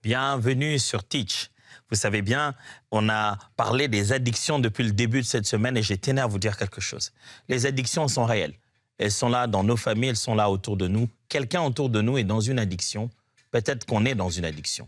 Bienvenue sur Teach. Vous savez bien, on a parlé des addictions depuis le début de cette semaine et j'ai tenu à vous dire quelque chose. Les addictions sont réelles. Elles sont là dans nos familles, elles sont là autour de nous. Quelqu'un autour de nous est dans une addiction. Peut-être qu'on est dans une addiction.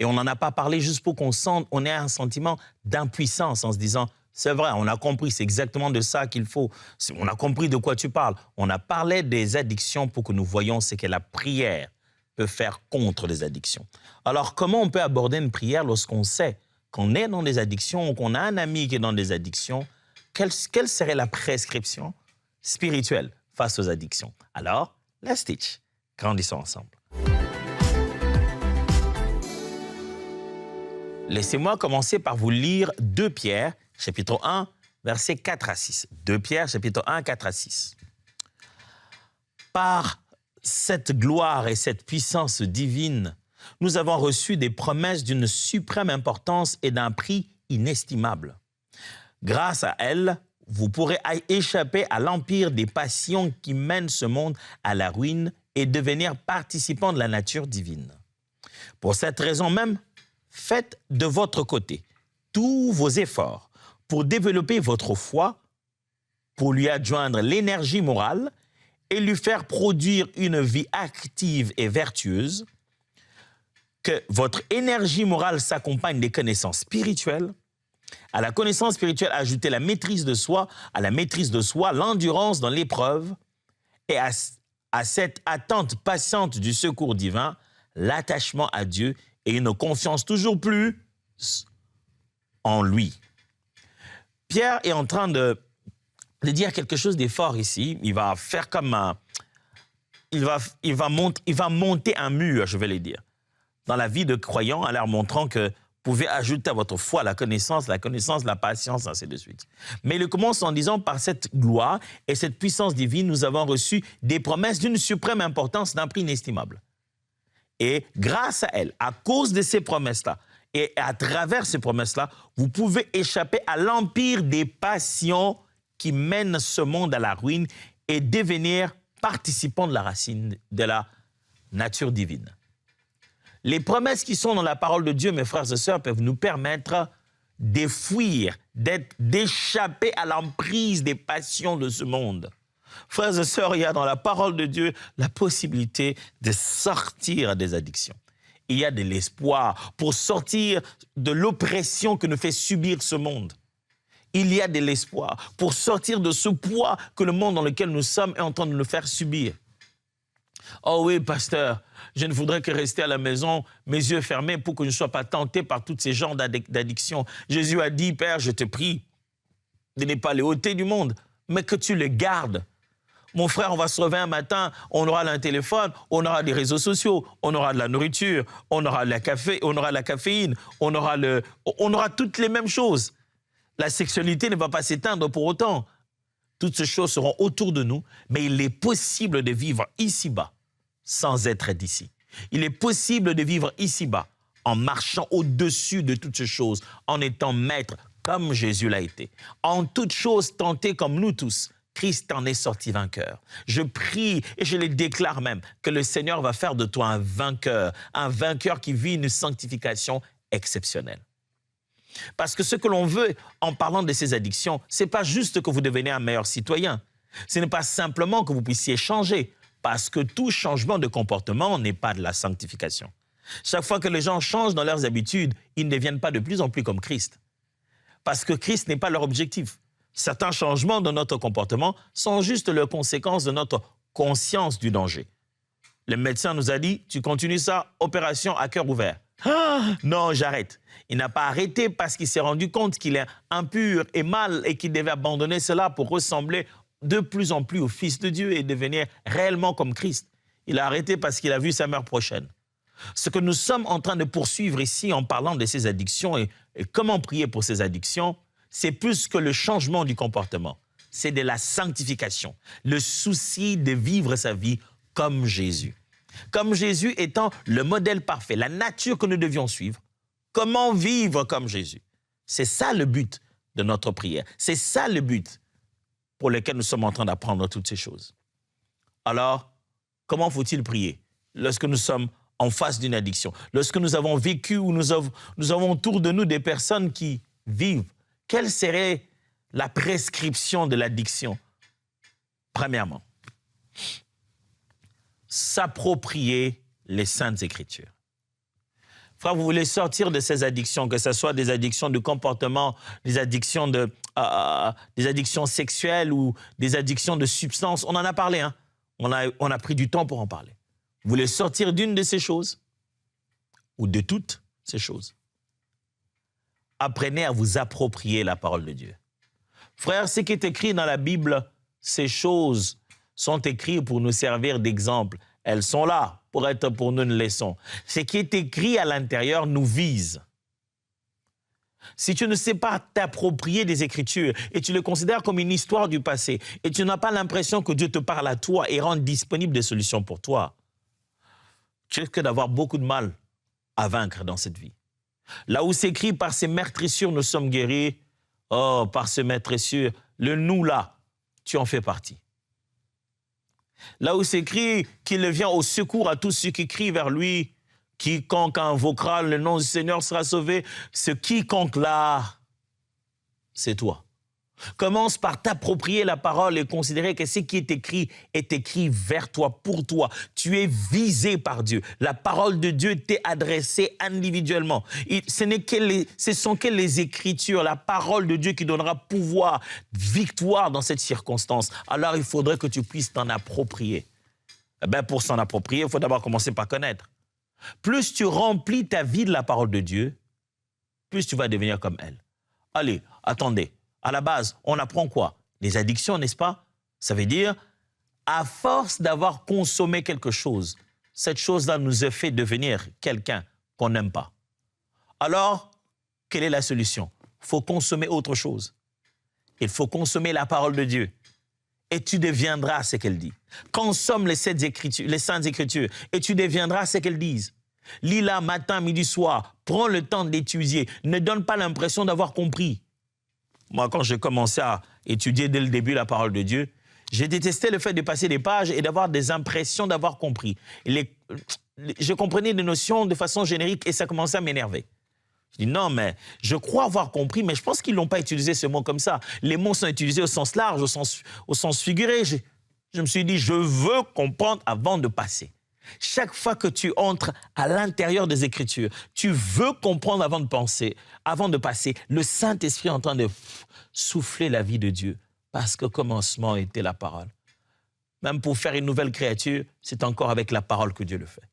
Et on n'en a pas parlé juste pour qu'on sente, on ait un sentiment d'impuissance en se disant « c'est vrai, on a compris, c'est exactement de ça qu'il faut. On a compris de quoi tu parles. » On a parlé des addictions pour que nous voyions ce que la prière peut faire contre les addictions. Alors, comment on peut aborder une prière lorsqu'on sait qu'on est dans des addictions ou qu'on a un ami qui est dans des addictions? Quelle serait la prescription spirituelle face aux addictions? Alors, let's teach. Grandissons ensemble. Laissez-moi commencer par vous lire 2 Pierre, chapitre 1, versets 4 à 6. 2 Pierre, chapitre 1, 4 à 6. Par cette gloire et cette puissance divine, nous avons reçu des promesses d'une suprême importance et d'un prix inestimable. Grâce à elles, vous pourrez échapper à l'empire des passions qui mènent ce monde à la ruine et devenir participant de la nature divine. Pour cette raison même, faites de votre côté tous vos efforts pour développer votre foi, pour lui adjoindre l'énergie morale et lui faire produire une vie active et vertueuse, que votre énergie morale s'accompagne des connaissances spirituelles, à la connaissance spirituelle, ajoutez la maîtrise de soi, à la maîtrise de soi, l'endurance dans l'épreuve, et à cette attente patiente du secours divin, l'attachement à Dieu et une confiance toujours plus en lui. Pierre est en train de dire quelque chose d'effort ici. Il va faire comme un... Il va monter un mur, je vais le dire, dans la vie de croyant, en leur montrant que vous pouvez ajouter à votre foi la connaissance, la patience, ainsi de suite. Mais il commence en disant, par cette gloire et cette puissance divine, nous avons reçu des promesses d'une suprême importance, d'un prix inestimable. Et grâce à elles, à cause de ces promesses-là, et à travers ces promesses-là, vous pouvez échapper à l'empire des passions qui mènent ce monde à la ruine et devenir participant de la racine, de la nature divine. Les promesses qui sont dans la parole de Dieu, mes frères et sœurs, peuvent nous permettre de fuir, d'échapper à l'emprise des passions de ce monde. Frères et sœurs, il y a dans la parole de Dieu la possibilité de sortir des addictions. Il y a de l'espoir pour sortir de l'oppression que nous fait subir ce monde. Il y a de l'espoir pour sortir de ce poids que le monde dans lequel nous sommes est en train de nous faire subir. Oh oui, pasteur, je ne voudrais que rester à la maison, mes yeux fermés, pour que je ne sois pas tenté par tous ces genres d'addictions. Jésus a dit, Père, je te prie de ne pas les ôter du monde, mais que tu les gardes. Mon frère, on va se réveiller un matin, on aura un téléphone, on aura des réseaux sociaux, on aura de la nourriture, on aura la caféine, on aura toutes les mêmes choses. La sexualité ne va pas s'éteindre pour autant. Toutes ces choses seront autour de nous, mais il est possible de vivre ici-bas sans être d'ici. Il est possible de vivre ici-bas en marchant au-dessus de toutes ces choses, en étant maître comme Jésus l'a été. En toutes choses tenté comme nous tous, Christ en est sorti vainqueur. Je prie et je le déclare même que le Seigneur va faire de toi un vainqueur qui vit une sanctification exceptionnelle. Parce que ce que l'on veut en parlant de ces addictions, ce n'est pas juste que vous deveniez un meilleur citoyen. Ce n'est pas simplement que vous puissiez changer, parce que tout changement de comportement n'est pas de la sanctification. Chaque fois que les gens changent dans leurs habitudes, ils ne deviennent pas de plus en plus comme Christ. Parce que Christ n'est pas leur objectif. Certains changements de notre comportement sont juste les conséquences de notre conscience du danger. Le médecin nous a dit, tu continues ça, opération à cœur ouvert. Ah, non, j'arrête. Il n'a pas arrêté parce qu'il s'est rendu compte qu'il est impur et mal et qu'il devait abandonner cela pour ressembler de plus en plus au Fils de Dieu et devenir réellement comme Christ. Il a arrêté parce qu'il a vu sa mort prochaine. Ce que nous sommes en train de poursuivre ici en parlant de ces addictions et comment prier pour ces addictions, c'est plus que le changement du comportement. C'est de la sanctification, le souci de vivre sa vie comme Jésus. Comme Jésus étant le modèle parfait, la nature que nous devions suivre. Comment vivre comme Jésus? C'est ça le but de notre prière. C'est ça le but pour lequel nous sommes en train d'apprendre toutes ces choses. Alors, comment faut-il prier lorsque nous sommes en face d'une addiction, lorsque nous avons vécu ou nous avons autour de nous des personnes qui vivent, quelle serait la prescription de l'addiction? Premièrement, s'approprier les Saintes Écritures. Frère, vous voulez sortir de ces addictions, que ce soit des addictions de comportement, des addictions sexuelles ou des addictions de substances. On en a parlé, hein? On a pris du temps pour en parler. Vous voulez sortir d'une de ces choses ou de toutes ces choses? Apprenez à vous approprier la parole de Dieu. Frère, ce qui est écrit dans la Bible, ces choses sont écrites pour nous servir d'exemple. Elles sont là pour être pour nous une leçon. Ce qui est écrit à l'intérieur nous vise. Si tu ne sais pas t'approprier des Écritures et tu les considères comme une histoire du passé et tu n'as pas l'impression que Dieu te parle à toi et rend disponible des solutions pour toi, tu risques d'avoir beaucoup de mal à vaincre dans cette vie. Là où c'est écrit « Par ces meurtrissures, nous sommes guéris », oh, par ces meurtrissures, le « nous » là, tu en fais partie. Là où c'est écrit qu'il vient au secours à tous ceux qui crient vers lui, quiconque invoquera le nom du Seigneur sera sauvé. Ce quiconque là, c'est toi. Commence par t'approprier la parole et considérer que ce qui est écrit vers toi, pour toi. Tu es visé par Dieu. La parole de Dieu t'est adressée individuellement. Ce sont que les Écritures, la parole de Dieu qui donnera pouvoir, victoire dans cette circonstance. Alors il faudrait que tu puisses t'en approprier. Eh bien, pour s'en approprier, il faut d'abord commencer par connaître. Plus tu remplis ta vie de la parole de Dieu, plus tu vas devenir comme elle. Allez, attendez. À la base, on apprend quoi? Les addictions, n'est-ce pas? Ça veut dire, à force d'avoir consommé quelque chose, cette chose-là nous a fait devenir quelqu'un qu'on n'aime pas. Alors, quelle est la solution? Il faut consommer autre chose. Il faut consommer la parole de Dieu. Et tu deviendras ce qu'elle dit. Consomme les Saintes Écritures et tu deviendras ce qu'elles disent. Lis-la matin, midi, soir. Prends le temps d'étudier. Ne donne pas l'impression d'avoir compris. Moi, quand j'ai commencé à étudier dès le début la parole de Dieu, j'ai détesté le fait de passer des pages et d'avoir des impressions d'avoir compris. Je comprenais des notions de façon générique et ça commençait à m'énerver. Je dis non, mais je crois avoir compris, mais je pense qu'ils n'ont pas utilisé ce mot comme ça. Les mots sont utilisés au sens large, au sens figuré. Je me suis dit, je veux comprendre avant de passer. Chaque fois que tu entres à l'intérieur des Écritures, tu veux comprendre avant de penser, avant de passer. Le Saint-Esprit est en train de souffler la vie de Dieu, parce qu'au commencement était la parole. Même pour faire une nouvelle créature, c'est encore avec la parole que Dieu le fait.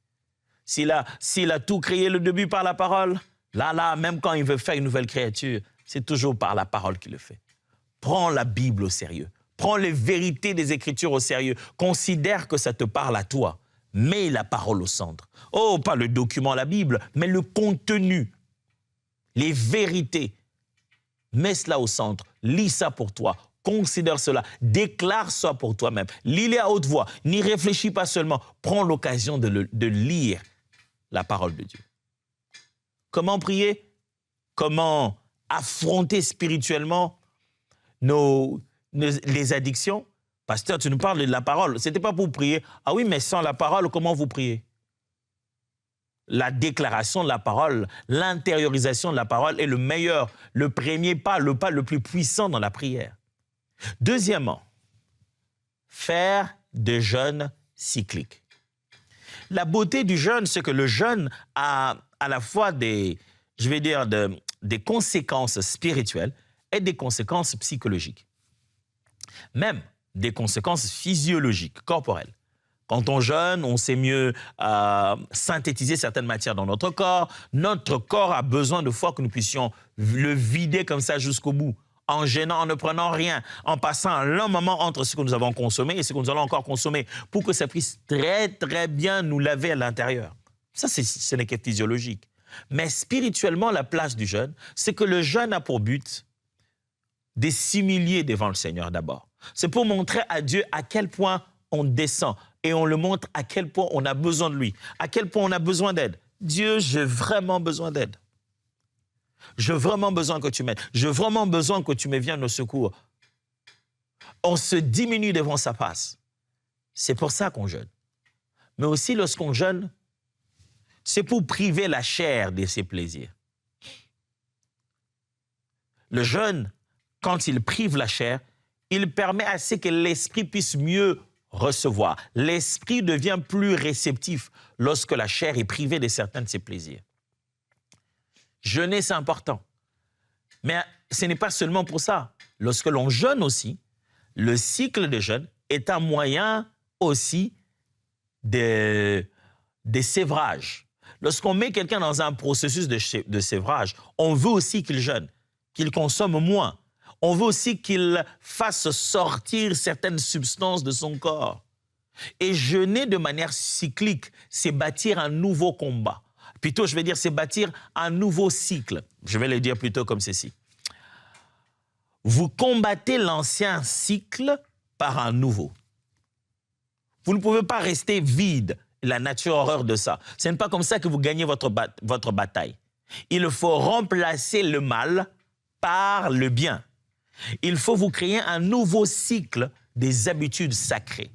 S'il a tout créé le début par la parole, là, même quand il veut faire une nouvelle créature, c'est toujours par la parole qu'il le fait. Prends la Bible au sérieux. Prends les vérités des Écritures au sérieux. Considère que ça te parle à toi. Mets la parole au centre. Oh, pas le document, la Bible, mais le contenu, les vérités. Mets cela au centre. Lis ça pour toi. Considère cela. Déclare ça pour toi-même. Lis-les à haute voix. N'y réfléchis pas seulement. Prends l'occasion de lire la parole de Dieu. Comment prier? Comment affronter spirituellement les addictions? Pasteur, tu nous parles de la parole. Ce n'était pas pour prier. Ah oui, mais sans la parole, comment vous priez? La déclaration de la parole, l'intériorisation de la parole est le meilleur, le premier pas, le pas le plus puissant dans la prière. Deuxièmement, faire des jeûnes cycliques. La beauté du jeûne, c'est que le jeûne a à la fois des conséquences spirituelles et des conséquences psychologiques. Même des conséquences physiologiques, corporelles. Quand on jeûne, on sait mieux synthétiser certaines matières dans notre corps. Notre corps a besoin de fois que nous puissions le vider comme ça jusqu'au bout, en jeûnant, en ne prenant rien, en passant un long moment entre ce que nous avons consommé et ce que nous allons encore consommer, pour que ça puisse très, très bien nous laver à l'intérieur. Ça, ce n'est que physiologique. Mais spirituellement, la place du jeûne, c'est que le jeûne a pour but de s'humilier devant le Seigneur d'abord. C'est pour montrer à Dieu à quel point on descend et on le montre à quel point on a besoin de lui, à quel point on a besoin d'aide. Dieu, j'ai vraiment besoin d'aide. J'ai vraiment besoin que tu m'aides. J'ai vraiment besoin que tu me viennes au secours. On se diminue devant sa face. C'est pour ça qu'on jeûne. Mais aussi lorsqu'on jeûne, c'est pour priver la chair de ses plaisirs. Le jeûne, quand il prive la chair, il permet à ce que l'esprit puisse mieux recevoir. L'esprit devient plus réceptif lorsque la chair est privée de certains de ses plaisirs. Jeûner, c'est important. Mais ce n'est pas seulement pour ça. Lorsque l'on jeûne aussi, le cycle de jeûne est un moyen aussi de sévrage. Lorsqu'on met quelqu'un dans un processus de sévrage, on veut aussi qu'il jeûne, qu'il consomme moins. On veut aussi qu'il fasse sortir certaines substances de son corps. Et jeûner de manière cyclique, c'est bâtir un nouveau combat. Plutôt, je vais dire, c'est bâtir un nouveau cycle. Je vais le dire plutôt comme ceci. Vous combattez l'ancien cycle par un nouveau. Vous ne pouvez pas rester vide. La nature a horreur de ça. Ce n'est pas comme ça que vous gagnez votre bataille. Il faut remplacer le mal par le bien. Il faut vous créer un nouveau cycle des habitudes sacrées.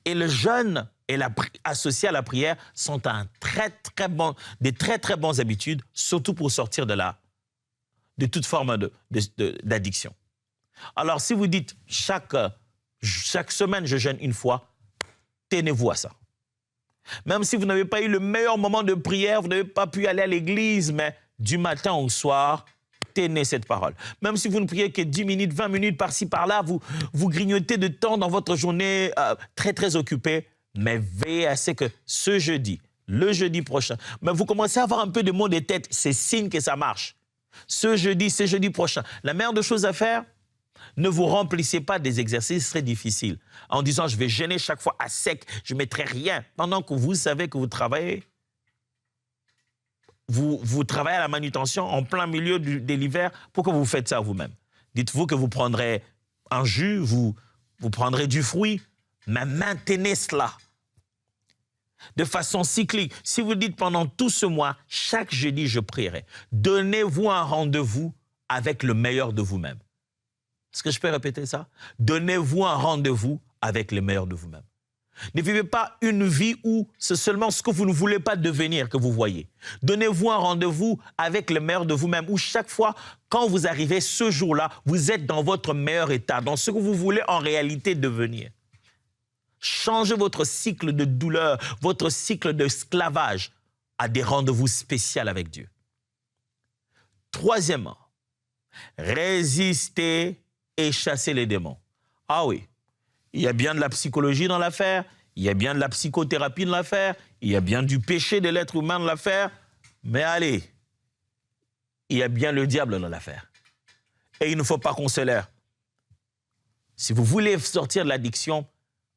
Et le jeûne et associé à la prière sont des très très bonnes habitudes, surtout pour sortir de toute forme d'addiction. Alors si vous dites chaque semaine je jeûne une fois, tenez-vous à ça. Même si vous n'avez pas eu le meilleur moment de prière, vous n'avez pas pu aller à l'église, mais du matin au soir, tenez cette parole. Même si vous ne priez que 10 minutes, 20 minutes par-ci, par-là, vous grignotez de temps dans votre journée très, très occupée, mais veillez à ce que ce jeudi, le jeudi prochain, mais vous commencez à avoir un peu de maux de tête, c'est signe que ça marche. Ce jeudi prochain, la meilleure des choses à faire, ne vous remplissez pas des exercices très difficiles en disant « je vais jeûner chaque fois à sec, je ne mettrai rien » pendant que vous savez que vous travaillez. Vous travaillez à la manutention en plein milieu de l'hiver. Pourquoi vous faites ça vous-même? Dites-vous que vous prendrez un jus, vous prendrez du fruit, mais maintenez cela de façon cyclique. Si vous dites pendant tout ce mois, chaque jeudi je prierai, donnez-vous un rendez-vous avec le meilleur de vous-même. Est-ce que je peux répéter ça? Donnez-vous un rendez-vous avec le meilleur de vous-même. Ne vivez pas une vie où c'est seulement ce que vous ne voulez pas devenir que vous voyez. Donnez-vous un rendez-vous avec le meilleur de vous-même, où chaque fois, quand vous arrivez ce jour-là, vous êtes dans votre meilleur état, dans ce que vous voulez en réalité devenir. Changez votre cycle de douleur, votre cycle d'esclavage à des rendez-vous spéciaux avec Dieu. Troisièmement, résistez et chassez les démons. Ah oui. Il y a bien de la psychologie dans l'affaire, il y a bien de la psychothérapie dans l'affaire, il y a bien du péché de l'être humain dans l'affaire, mais allez, il y a bien le diable dans l'affaire. Et il ne faut pas qu'on se l'aire. Si vous voulez sortir de l'addiction,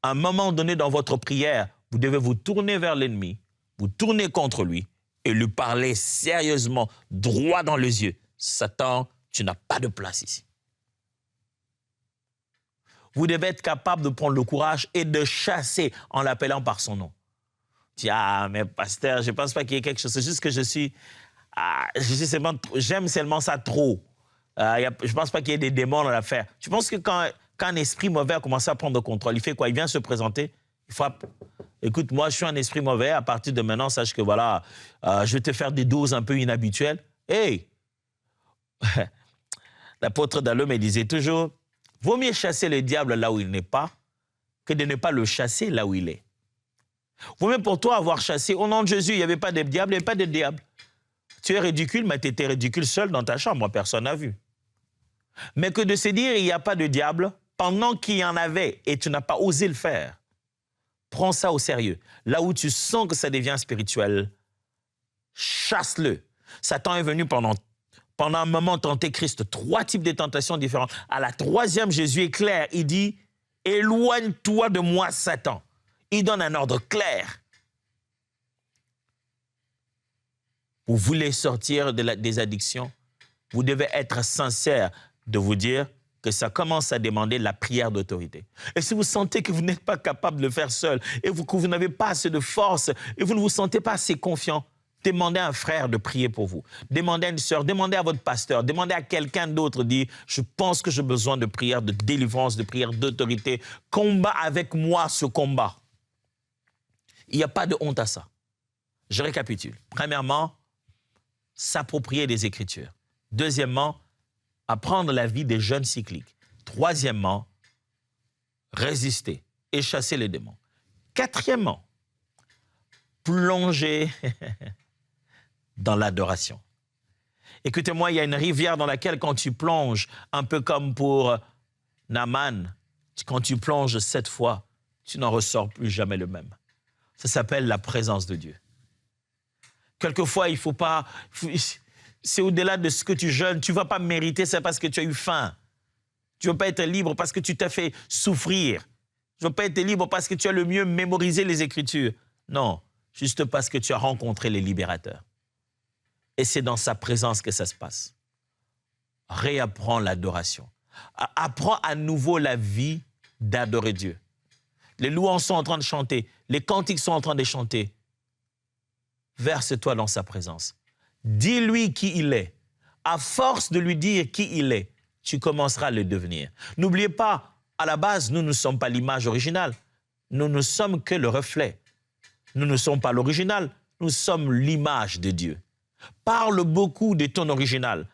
à un moment donné dans votre prière, vous devez vous tourner vers l'ennemi, vous tourner contre lui et lui parler sérieusement, droit dans les yeux. Satan, tu n'as pas de place ici. Vous devez être capable de prendre le courage et de chasser en l'appelant par son nom. Tu dis, ah, mais pasteur, je ne pense pas qu'il y ait quelque chose. C'est juste que j'aime seulement ça trop. Je ne pense pas qu'il y ait des démons dans l'affaire. Tu penses que quand un esprit mauvais a commencé à prendre le contrôle, il fait quoi? Il vient se présenter, il frappe. Écoute, moi, je suis un esprit mauvais. À partir de maintenant, sache que voilà, je vais te faire des doses un peu inhabituelles. Hey! L'apôtre Dallo me disait toujours, vaut mieux chasser le diable là où il n'est pas que de ne pas le chasser là où il est. Vaut mieux pour toi avoir chassé. Au nom de Jésus, il n'y avait pas de diable, il n'y avait pas de diable. Tu es ridicule, mais tu étais ridicule seul dans ta chambre, personne n'a vu. Mais que de se dire, il n'y a pas de diable, pendant qu'il y en avait et tu n'as pas osé le faire. Prends ça au sérieux. Là où tu sens que ça devient spirituel, chasse-le. Satan est venu pendant un moment tenter Christ, 3 types de tentations différentes. À la 3e, Jésus est clair. Il dit, éloigne-toi de moi, Satan. Il donne un ordre clair. Vous voulez sortir des addictions, vous devez être sincère de vous dire que ça commence à demander la prière d'autorité. Et si vous sentez que vous n'êtes pas capable de le faire seul, et que vous n'avez pas assez de force, et vous ne vous sentez pas assez confiant, demandez à un frère de prier pour vous. Demandez à une sœur, demandez à votre pasteur, demandez à quelqu'un d'autre, dit « Je pense que j'ai besoin de prière de délivrance, de prière d'autorité. Combat avec moi ce combat. » Il n'y a pas de honte à ça. Je récapitule. Premièrement, s'approprier des Écritures. Deuxièmement, apprendre la vie des jeunes cycliques. Troisièmement, résister et chasser les démons. Quatrièmement, plonger dans l'adoration. Écoutez-moi, il y a une rivière dans laquelle quand tu plonges, un peu comme pour Naaman, quand tu plonges 7 fois, tu n'en ressors plus jamais le même. Ça s'appelle la présence de Dieu. Quelquefois, il ne faut pas... C'est au-delà de ce que tu jeûnes. Tu ne vas pas mériter, c'est parce que tu as eu faim. Tu ne veux pas être libre parce que tu t'as fait souffrir. Tu ne veux pas être libre parce que tu as le mieux mémorisé les Écritures. Non, juste parce que tu as rencontré les libérateurs. Et c'est dans sa présence que ça se passe. Réapprends l'adoration. Apprends à nouveau la vie d'adorer Dieu. Les louanges sont en train de chanter, les cantiques sont en train de chanter. Verse-toi dans sa présence. Dis-lui qui il est. À force de lui dire qui il est, tu commenceras à le devenir. N'oubliez pas, à la base, nous ne sommes pas l'image originale. Nous ne sommes que le reflet. Nous ne sommes pas l'original, nous sommes l'image de Dieu. Parle beaucoup de ton original.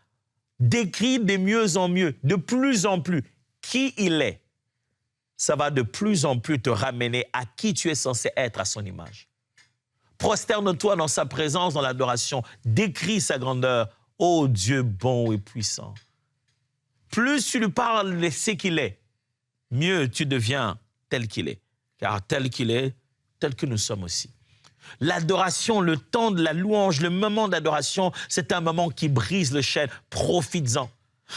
Décris de mieux en mieux, de plus en plus, qui il est. Ça va de plus en plus te ramener à qui tu es censé être à son image. Prosterne-toi dans sa présence, dans l'adoration. Décris sa grandeur. Ô Dieu bon et puissant. Plus tu lui parles de ce qu'il est, mieux tu deviens tel qu'il est. Car tel qu'il est, tel que nous sommes aussi. L'adoration, le temps de la louange, le moment d'adoration, c'est un moment qui brise le chêne. Profites-en.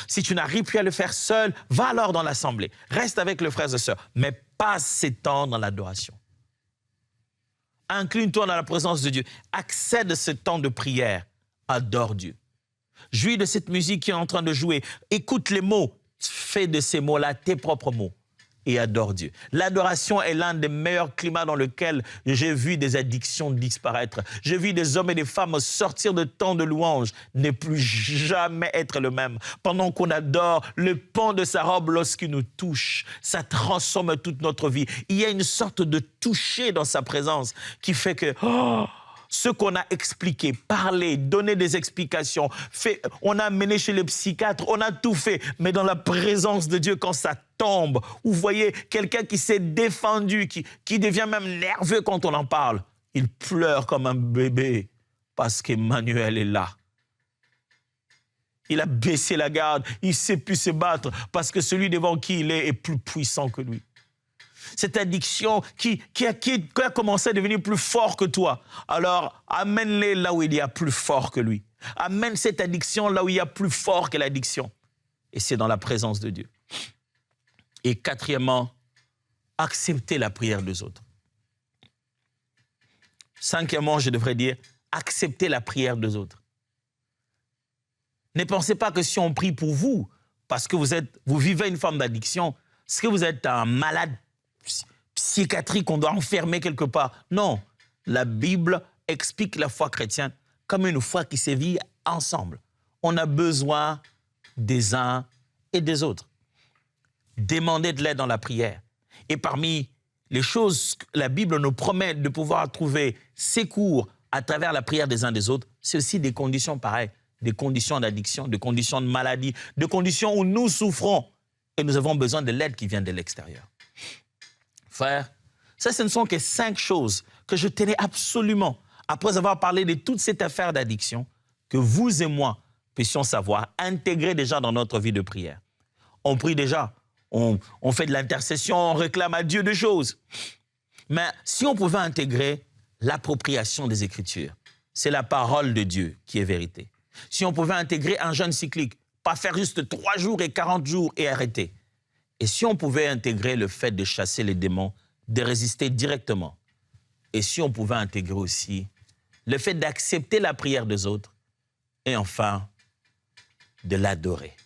Si tu n'arrives plus à le faire seul, va alors dans l'assemblée. Reste avec le frère et sœurs, mais passe ces temps dans l'adoration. Incline-toi dans la présence de Dieu. Accède à ce temps de prière. Adore Dieu. Jouis de cette musique qui est en train de jouer. Écoute les mots. Fais de ces mots-là tes propres mots. Et adore Dieu. L'adoration est l'un des meilleurs climats dans lequel j'ai vu des addictions disparaître. J'ai vu des hommes et des femmes sortir de temps de louange, ne plus jamais être le même. Pendant qu'on adore, le pan de sa robe, lorsqu'il nous touche, ça transforme toute notre vie. Il y a une sorte de toucher dans sa présence qui fait que... ce qu'on a expliqué, parlé, donné des explications, on a mené chez le psychiatre, on a tout fait. Mais dans la présence de Dieu, quand ça tombe, vous voyez quelqu'un qui s'est défendu, qui devient même nerveux quand on en parle, il pleure comme un bébé parce qu'Emmanuel est là. Il a baissé la garde, il ne sait plus se battre parce que celui devant qui il est plus puissant que lui. Cette addiction qui a commencé à devenir plus fort que toi. Alors, amène-les là où il y a plus fort que lui. Amène cette addiction là où il y a plus fort que l'addiction. Et c'est dans la présence de Dieu. Et quatrièmement, accepter la prière des autres. Cinquièmement, je devrais dire, accepter la prière des autres. Ne pensez pas que si on prie pour vous, parce que vous vivez une forme d'addiction, est-ce que vous êtes un malade psychiatrique qu'on doit enfermer quelque part? Non, la Bible explique la foi chrétienne comme une foi qui se vit ensemble. On a besoin des uns et des autres. Demandez de l'aide dans la prière. Et parmi les choses que la Bible nous promet de pouvoir trouver secours à travers la prière des uns des autres, c'est aussi des conditions pareilles, des conditions d'addiction, des conditions de maladie, des conditions où nous souffrons et nous avons besoin de l'aide qui vient de l'extérieur. Frère, ça, ce ne sont que 5 choses que je tenais absolument, après avoir parlé de toute cette affaire d'addiction, que vous et moi puissions savoir, intégrer déjà dans notre vie de prière. On prie déjà, on fait de l'intercession, on réclame à Dieu des choses. Mais si on pouvait intégrer l'appropriation des Écritures, c'est la parole de Dieu qui est vérité. Si on pouvait intégrer un jeûne cyclique, pas faire juste 3 jours et 40 jours et arrêter. Et si on pouvait intégrer le fait de chasser les démons, de résister directement. Et si on pouvait intégrer aussi le fait d'accepter la prière des autres et enfin de l'adorer.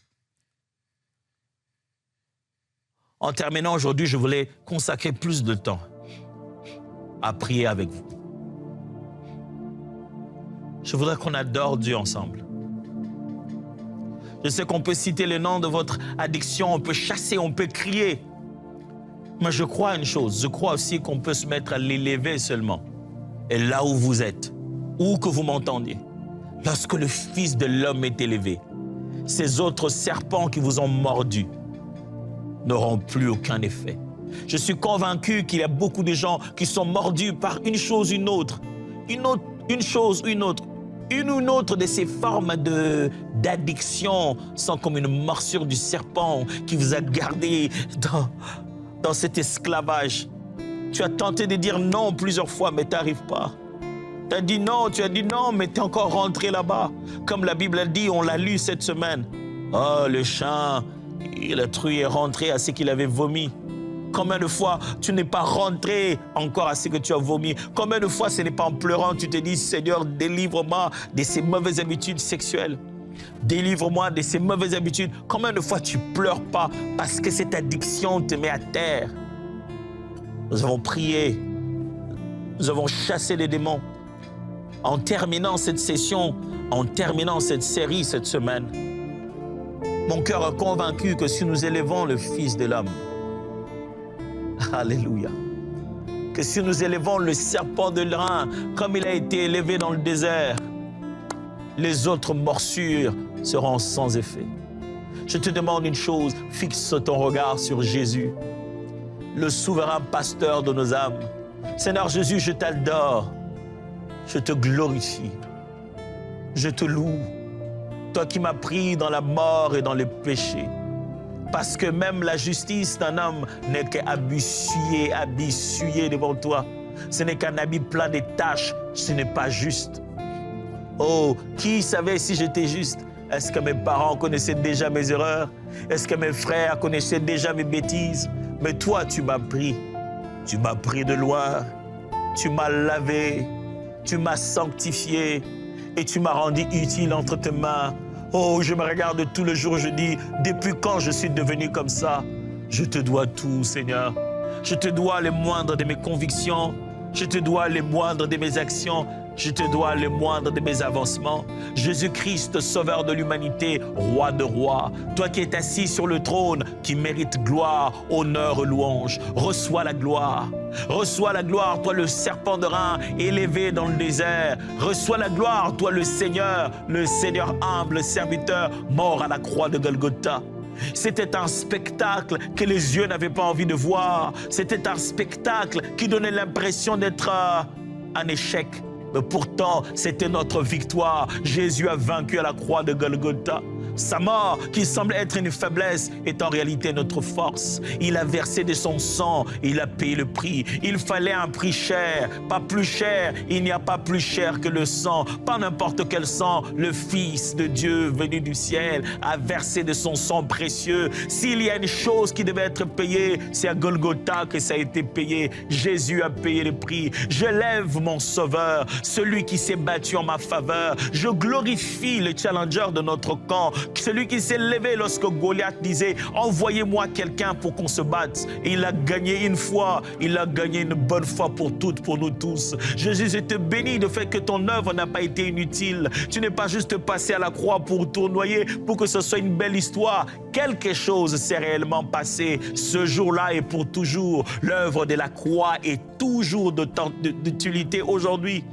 En terminant aujourd'hui, je voulais consacrer plus de temps à prier avec vous. Je voudrais qu'on adore Dieu ensemble. Je sais qu'on peut citer le nom de votre addiction, on peut chasser, on peut crier. Mais je crois une chose, je crois aussi qu'on peut se mettre à l'élever seulement. Et là où vous êtes, où que vous m'entendiez, lorsque le Fils de l'homme est élevé, ces autres serpents qui vous ont mordu n'auront plus aucun effet. Je suis convaincu qu'il y a beaucoup de gens qui sont mordus par une chose ou une autre, une chose ou une autre. Une ou une autre de ces formes d'addiction sont comme une morsure du serpent qui vous a gardé dans cet esclavage. Tu as tenté de dire non plusieurs fois, mais tu n'arrives pas. Tu as dit non, mais tu es encore rentré là-bas. Comme la Bible a dit, on l'a lu cette semaine. Oh, le chien, la truie est rentrée à ce qu'il avait vomi. Combien de fois tu n'es pas rentré encore à ce que tu as vomi? Combien de fois ce n'est pas en pleurant tu te dis, Seigneur, délivre-moi de ces mauvaises habitudes sexuelles. Délivre-moi de ces mauvaises habitudes. Combien de fois tu pleures pas parce que cette addiction te met à terre? Nous avons prié. Nous avons chassé les démons. En terminant cette session, en terminant cette série cette semaine, mon cœur est convaincu que si nous élevons le Fils de l'homme, alléluia, que si nous élevons le serpent de l'airain comme il a été élevé dans le désert, les autres morsures seront sans effet. Je te demande une chose, fixe ton regard sur Jésus, le souverain pasteur de nos âmes. Seigneur Jésus, je t'adore, je te glorifie, je te loue, toi qui m'as pris dans la mort et dans le péché. Parce que même la justice d'un homme n'est qu'habit souillé devant toi. Ce n'est qu'un habit plein de taches, ce n'est pas juste. Oh, qui savait si j'étais juste? Est-ce que mes parents connaissaient déjà mes erreurs? Est-ce que mes frères connaissaient déjà mes bêtises? Mais toi, tu m'as pris de loin, tu m'as lavé, tu m'as sanctifié et tu m'as rendu utile entre tes mains. Oh, je me regarde tout le jour, je dis, depuis quand je suis devenu comme ça? Je te dois tout, Seigneur. Je te dois les moindres de mes convictions. Je te dois les moindres de mes actions. Je te dois les moindres de mes avancements. Jésus-Christ, Sauveur de l'humanité, Roi de rois, toi qui es assis sur le trône, qui mérite gloire, honneur et louange, reçois la gloire. Reçois la gloire, toi le serpent de rein, élevé dans le désert. Reçois la gloire, toi le Seigneur humble, serviteur, mort à la croix de Golgotha. C'était un spectacle que les yeux n'avaient pas envie de voir. C'était un spectacle qui donnait l'impression d'être un échec. Mais pourtant, c'était notre victoire. Jésus a vaincu à la croix de Golgotha. Sa mort, qui semble être une faiblesse, est en réalité notre force. Il a versé de son sang, il a payé le prix. Il fallait un prix cher, pas plus cher. Il n'y a pas plus cher que le sang, pas n'importe quel sang. Le Fils de Dieu venu du ciel a versé de son sang précieux. S'il y a une chose qui devait être payée, c'est à Golgotha que ça a été payé. Jésus a payé le prix. Je lève mon Sauveur, celui qui s'est battu en ma faveur. Je glorifie le challenger de notre camp, celui qui s'est levé lorsque Goliath disait « Envoyez-moi quelqu'un pour qu'on se batte ». Et il a gagné une fois, il a gagné une bonne fois pour toutes, pour nous tous. Jésus, je te bénis de fait que ton œuvre n'a pas été inutile. Tu n'es pas juste passé à la croix pour tournoyer, pour que ce soit une belle histoire. Quelque chose s'est réellement passé ce jour-là et pour toujours. L'œuvre de la croix est toujours d'utilité aujourd'hui.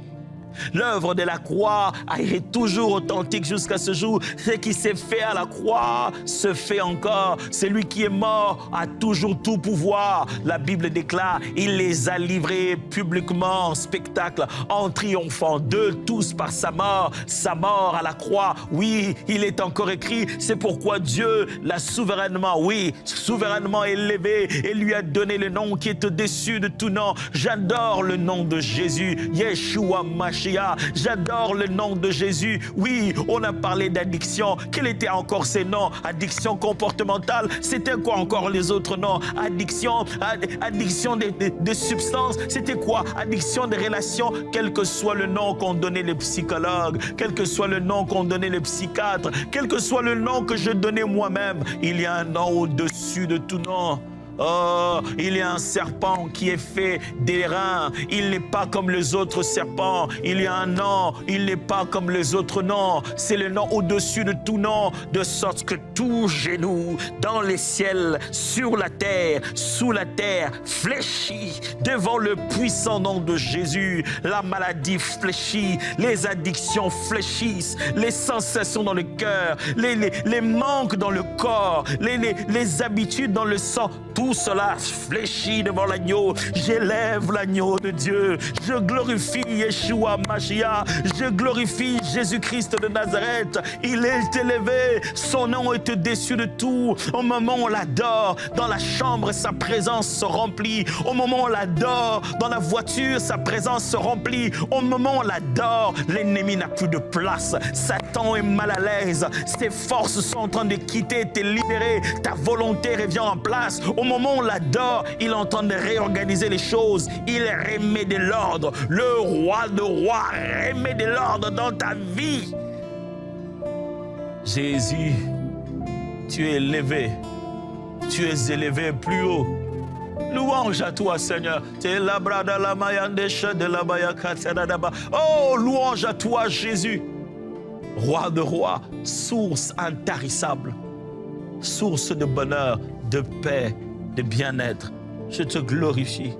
L'œuvre de la croix est toujours authentique jusqu'à ce jour. Ce qui s'est fait à la croix se fait encore. Celui qui est mort a toujours tout pouvoir. La Bible déclare, il les a livrés publiquement en spectacle, en triomphant d'eux tous par sa mort à la croix. Oui, il est encore écrit, c'est pourquoi Dieu l'a souverainement élevé et lui a donné le nom qui est au-dessus de tout nom. J'adore le nom de Jésus, Yeshua Mashiach. J'adore le nom de Jésus. Oui, on a parlé d'addiction. Quels étaient encore ces noms? Addiction comportementale. C'était quoi encore les autres noms? Addiction de substances. C'était quoi? Addiction de relations. Quel que soit le nom qu'ont donné les psychologues, quel que soit le nom qu'ont donné les psychiatres, quel que soit le nom que je donnais moi-même, il y a un nom au-dessus de tout nom. Oh, il y a un serpent qui est fait d'airain. Il n'est pas comme les autres serpents. Il y a un nom. Il n'est pas comme les autres noms. C'est le nom au-dessus de tout nom, de sorte que tout genou, dans les ciels, sur la terre, sous la terre, fléchit devant le puissant nom de Jésus. La maladie fléchit, les addictions fléchissent, les sensations dans le cœur, les manques dans le corps, les habitudes dans le sang. Tout cela fléchit devant l'agneau. J'élève l'agneau de Dieu. Je glorifie Yeshua Mashiach. Je glorifie Jésus-Christ de Nazareth. Il est élevé. Son nom est au-dessus de tout. Au moment où on l'adore, dans la chambre, sa présence se remplit. Au moment où on l'adore, dans la voiture, sa présence se remplit. Au moment où on l'adore, l'ennemi n'a plus de place. Satan est mal à l'aise. Ses forces sont en train de quitter, te libérer. Ta volonté revient en place. Au moment où on l'adore, il est en train de réorganiser les choses. Il remet de l'ordre. Le roi de rois remet de l'ordre dans ta vie. Jésus, tu es élevé. Tu es élevé plus haut. Louange à toi, Seigneur. Oh, louange à toi, Jésus. Roi de rois, source intarissable, source de bonheur, de paix, de bien-être. Je te glorifie,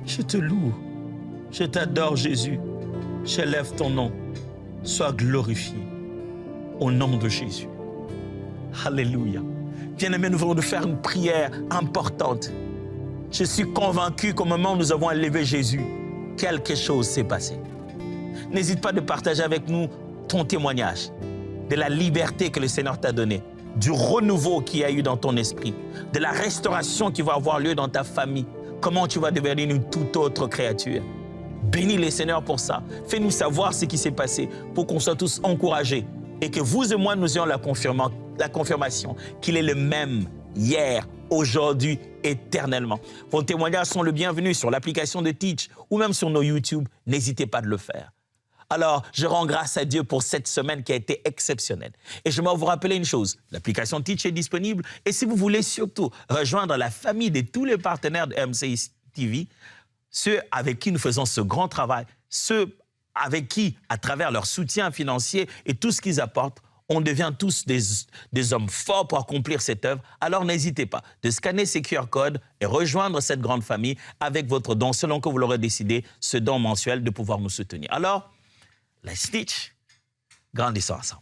je te loue, je t'adore Jésus, j'élève ton nom, sois glorifié au nom de Jésus. Alléluia. Bien-aimés, nous venons de faire une prière importante. Je suis convaincu qu'au moment où nous avons élevé Jésus, quelque chose s'est passé. N'hésite pas de partager avec nous ton témoignage de la liberté que le Seigneur t'a donnée, du renouveau qu'il y a eu dans ton esprit, de la restauration qui va avoir lieu dans ta famille, comment tu vas devenir une toute autre créature. Bénis le Seigneur pour ça. Fais-nous savoir ce qui s'est passé pour qu'on soit tous encouragés et que vous et moi, nous ayons la confirmation qu'il est le même hier, aujourd'hui, éternellement. Vos témoignages sont le bienvenu sur l'application de Teach ou même sur nos YouTube. N'hésitez pas de le faire. Alors, je rends grâce à Dieu pour cette semaine qui a été exceptionnelle. Et je vais vous rappeler une chose, l'application Teach est disponible. Et si vous voulez surtout rejoindre la famille de tous les partenaires de MCI TV, ceux avec qui nous faisons ce grand travail, ceux avec qui, à travers leur soutien financier et tout ce qu'ils apportent, on devient tous des hommes forts pour accomplir cette œuvre. Alors n'hésitez pas de scanner ces QR codes et rejoindre cette grande famille avec votre don, selon que vous l'aurez décidé, ce don mensuel de pouvoir nous soutenir. Alors, let's teach, grandissons ensemble.